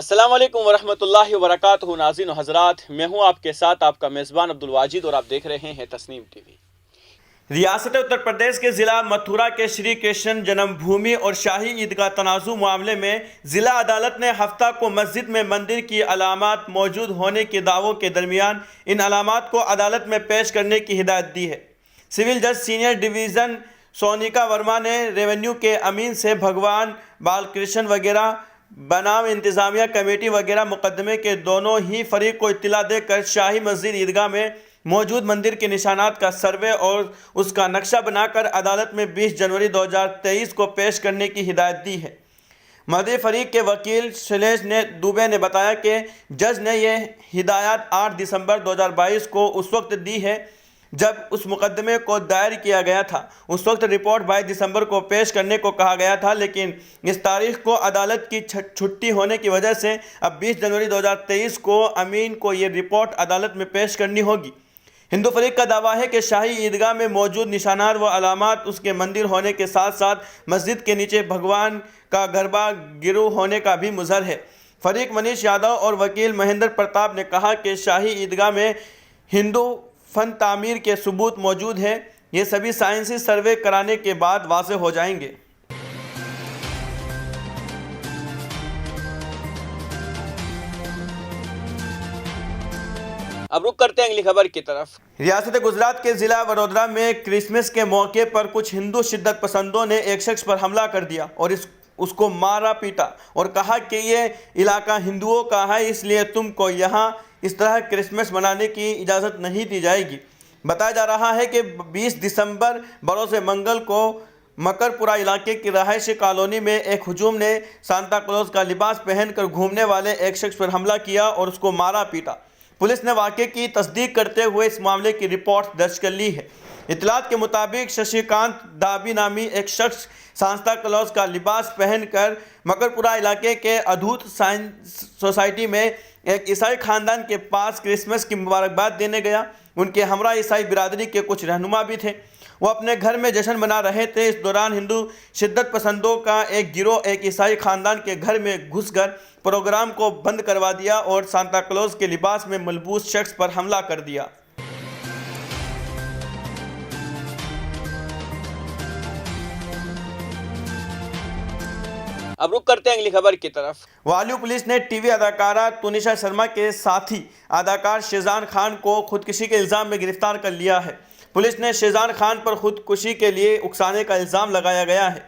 अस्सलाम वालेकुम वरहमतुल्लाहि वबरकातुहू। नाज़रीन व हज़रात, मैं हूं आपके साथ आपका मेज़बान अब्दुल वाजिद और आप देख रहे हैं तस्नीम टीवी। रियासत उत्तर प्रदेश के ज़िला मथुरा के श्री कृष्ण जन्मभूमि और शाही ईदगाह तनाज़ु मामले में ज़िला अदालत ने हफ्ता को मस्जिद में मंदिर की अलामात मौजूद होने के दावों के दरमियान इन अलामात को अदालत में पेश करने की हिदायत दी है। सिविल जज सीनियर डिवीज़न सोनिका वर्मा ने रेवेन्यू के अमीन से भगवान बालकृष्ण वगैरह बनाम इंतज़ामिया कमेटी वगैरह मुकदमे के दोनों ही फरीक को इत्तला देकर शाही मस्जिद ईदगाह में मौजूद मंदिर के निशानात का सर्वे और उसका नक्शा बनाकर अदालत में 20 जनवरी 2023 को पेश करने की हिदायत दी है। मदई फरीक के वकील शैलेश दुबे ने बताया कि जज ने यह हिदायत 8 दिसंबर 2022 को उस वक्त दी है जब उस मुकदमे को दायर किया गया था। उस वक्त रिपोर्ट 22 दिसंबर को पेश करने को कहा गया था, लेकिन इस तारीख को अदालत की छुट्टी होने की वजह से अब 20 जनवरी 2023 को अमीन को ये रिपोर्ट अदालत में पेश करनी होगी। हिंदू फरीक का दावा है कि शाही ईदगाह में मौजूद निशानात व अलामात उसके मंदिर होने के साथ साथ मस्जिद के नीचे भगवान का गरबा गिरु होने का भी मुज़हर है। फरीक मनीष यादव और वकील महेंद्र प्रताप ने कहा कि शाही ईदगाह में हिंदू फन तामीर के सबूत मौजूद हैं, ये सभी साइंसी सर्वे कराने के बाद वाज़ेह हो जाएंगे। अब रुक करते हैं अगली खबर की तरफ। रियासत गुजरात के ज़िला वडोदरा में क्रिसमस के मौके पर कुछ हिंदू शिद्दत पसंदों ने एक शख्स पर हमला कर दिया और उसको मारा पीटा और कहा कि ये इलाका हिंदुओं का है, इसलिए तुमको यहाँ इस तरह क्रिसमस मनाने की इजाज़त नहीं दी जाएगी। बताया जा रहा है कि 20 दिसंबर बरोज़ मंगल को मकरपुरा इलाके की रहायशी कॉलोनी में एक हुजूम ने सांता क्लॉज का लिबास पहनकर घूमने वाले एक शख्स पर हमला किया और उसको मारा पीटा। पुलिस ने वाक़े की तस्दीक करते हुए इस मामले की रिपोर्ट दर्ज कर ली है। इतलात के मुताबिक शशिकांत दाबी नामी एक शख्स सांता क्लॉज का लिबास पहनकर मकरपुरा इलाके के अधूत साइंस सोसाइटी में एक ईसाई ख़ानदान के पास क्रिसमस की मुबारकबाद देने गया। उनके हमरा ईसाई बिरादरी के कुछ रहनुमा भी थे। वो अपने घर में जश्न मना रहे थे। इस दौरान हिंदू शिद्दत पसंदों का एक गिरोह एक ईसाई ख़ानदान के घर में घुसकर प्रोग्राम को बंद करवा दिया और सांता क्लॉज के लिबास में मलबूस शख्स पर हमला कर दिया। अब रुक करते हैं अगली खबर की तरफ। वालू पुलिस ने टीवी अदाकारा तुनिशा शर्मा के साथी अदाकार शेजान खान को खुदकुशी के इल्ज़ाम में गिरफ्तार कर लिया है। पुलिस ने शेजान खान पर खुदकुशी के लिए उकसाने का इल्ज़ाम लगाया गया है।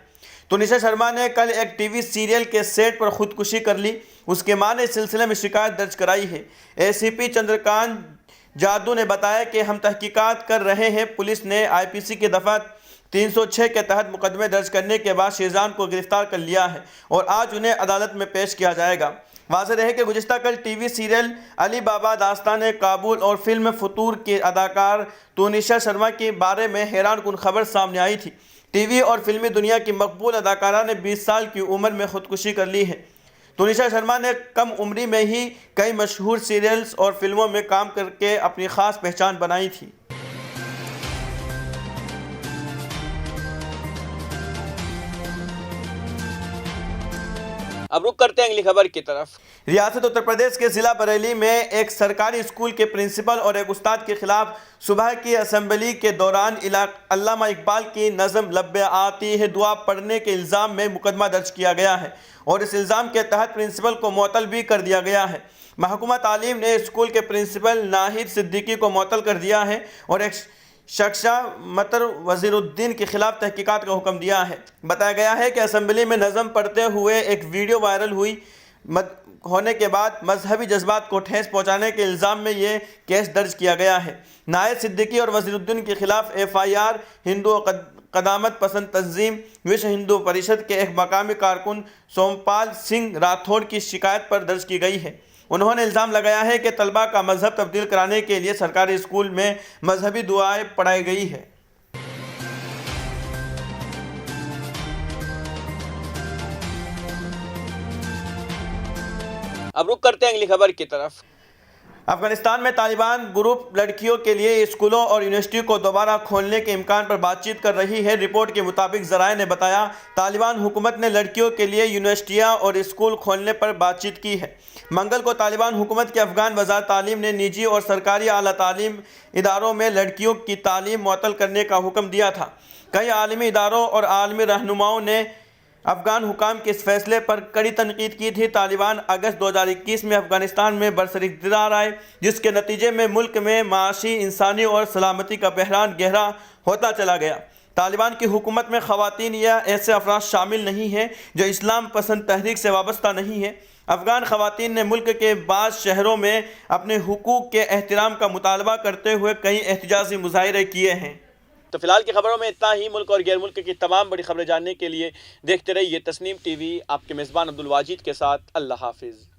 तुनिशा शर्मा ने कल एक टीवी सीरियल के सेट पर खुदकुशी कर ली। उसके मां ने इस सिलसिले में शिकायत दर्ज कराई है। एसीपी चंद्रकांत जादू ने बताया कि हम तहकीकात कर रहे हैं। पुलिस ने आईपीसी के दफ़ा 306 के तहत मुकदमे दर्ज करने के बाद शेजान को गिरफ्तार कर लिया है और आज उन्हें अदालत में पेश किया जाएगा। वाज़ेह रहे कि गुज़िश्ता कल टीवी सीरियल अली बाबा दास्तान काबुल और फिल्म फतूर के अदाकार तुनिशा शर्मा के बारे में हैरानकुन खबर सामने आई थी। टीवी और फिल्मी दुनिया की मकबूल अदाकारा ने 20 साल की उम्र में खुदकुशी कर ली है। तुनिशा शर्मा ने कम उम्री में ही कई मशहूर सीरियल्स और फिल्मों में काम करके अपनी ख़ास पहचान बनाई थी। अब रुक करते हैं अगली खबर की तरफ। रियासत उत्तर प्रदेश के ज़िला बरेली में एक सरकारी स्कूल के प्रिंसिपल और एक उस्ताद के खिलाफ सुबह की असेंबली के दौरान अल्लामा इकबाल की नज़म लब्बे आती है दुआ पढ़ने के इल्ज़ाम में मुकदमा दर्ज किया गया है और इस इल्ज़ाम के तहत प्रिंसिपल को मुअत्तल भी कर दिया गया है। महकमा तालीम ने स्कूल के प्रिंसिपल नाहिद सिद्दीकी को मुअत्तल कर दिया है और एक शख्सा मतर वज़ीरुद्दीन के खिलाफ तहकीकात का हुक्म दिया है। बताया गया है कि असेंबली में नज़म पढ़ते हुए एक वीडियो वायरल होने के बाद मजहबी जज्बात को ठेस पहुंचाने के इल्ज़ाम में ये केस दर्ज किया गया है। नाहिद सिद्दीकी और वज़ीरुद्दीन के खिलाफ FIR हिंदू क़दामत पसंद तंजीम विश्व हिंदू परिषद के एक मकामी कारकुन सोमपाल सिंह राठौड़ की शिकायत पर दर्ज की गई है। उन्होंने इल्ज़ाम लगाया है कि तलबा का मजहब तब्दील कराने के लिए सरकारी स्कूल में मजहबी दुआएं पढ़ाई गई है। अब रुक करते हैं अगली खबर की तरफ। अफगानिस्तान में तालिबान ग्रुप लड़कियों के लिए स्कूलों और यूनिवर्सिटी को दोबारा खोलने के इम्कान पर बातचीत कर रही है। रिपोर्ट के मुताबिक ज़राए ने बताया, तालिबान हुकूमत ने लड़कियों के लिए यूनिवर्सिटियां और स्कूल खोलने पर बातचीत की है। मंगल को तालिबान हुकूमत के अफगान वज़ार तालीम ने निजी और सरकारी आला तालीम इदारों में लड़कियों की तालीम मुअत्तल करने का हुक्म दिया था। कई आलमी इदारों और आलमी रहनुमाओं ने अफगान हुकाम के इस फैसले पर कड़ी तनकीद की थी। तालिबान अगस्त 2021 में अफगानिस्तान में बरसर-ए-इक़्तिदार आए, जिसके नतीजे में मुल्क में माशी, इंसानी और सलामती का बहरान गहरा होता चला गया। तालिबान की हुकूमत में ख़वातीन या ऐसे अफराद शामिल नहीं हैं जो इस्लाम पसंद तहरीक से वाबस्ता नहीं है। अफगान ख़वातीन ने मुल्क के बाज़ शहरों में अपने हुकूक के एहतराम का मुतालबा करते हुए कई एहतजाजी मुज़ाहिरे किए हैं। तो फिलहाल की खबरों में इतना ही। मुल्क और गैर मुल्क की तमाम बड़ी खबरें जानने के लिए देखते रहिए तस्नीम टीवी। आपके मेज़बान अब्दुल वाजिद के साथ। अल्लाह हाफिज़।